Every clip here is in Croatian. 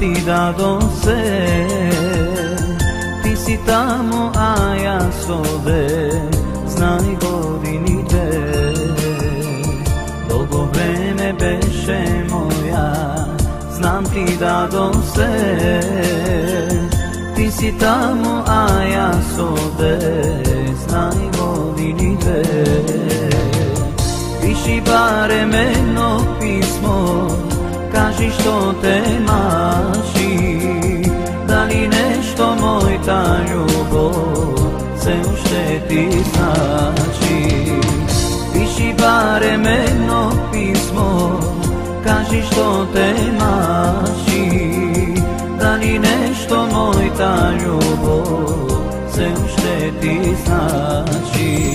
ti dado sve. Ti si tamo, a ja s ovde, znaj godinite. Dolgo vreme beše moja, znam ti dado sve. Ti si tamo, a ja s ovde, znaj godinite. Piši barem jedno pismo, kaži što te maši. Da li nešto moj ta ljubov se u šteti znači? Piši barem jedno pismo, kaži što te maši. Da li nešto moj ta ljubov se u šteti znači?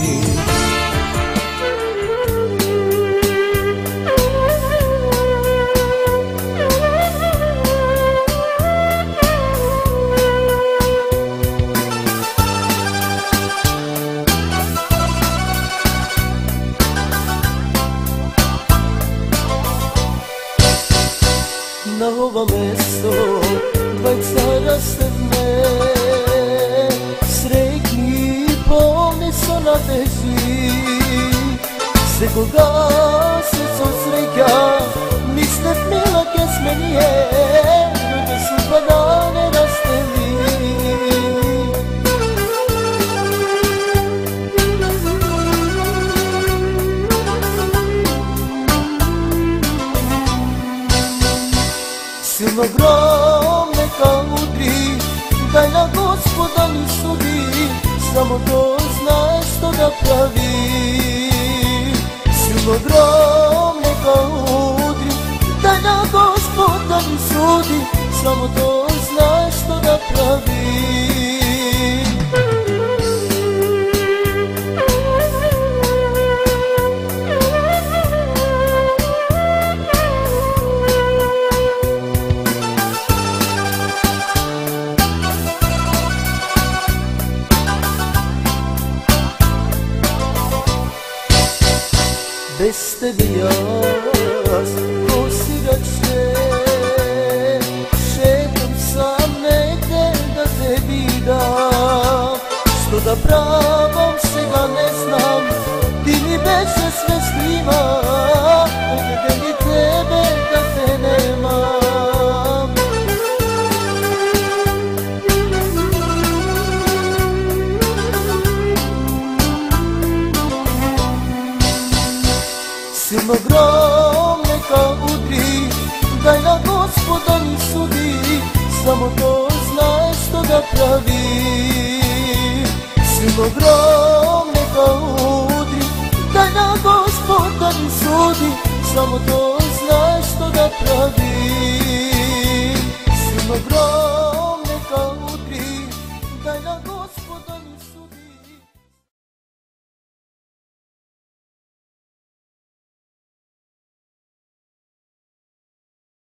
Na ovo mesto dvajca rastane, srećni i polni su na tezi. Sekoga srcom sreća, misle mila kes meni je, ljude su dva dane rasteli. Silno grom neka udri, daj na Gospoda mi sudi, samo to zna što da pravi. Silno grom neka udri, daj na Gospoda mi sudi, samo to zna što da pravi. Bez tebe jaz ko sigače, šetam sam negde da te vidam. Što da pravam sega ne znam, ti mi beše sve snima, ovdje ni tebe da te nemam. Silno grom neka udri, daj na Gospoda mi sudi, samo to zna što da pravi. Silno grom neka udri, daj na Gospoda mi sudi, samo to zna što da pravi. Silno grom neka udri, daj na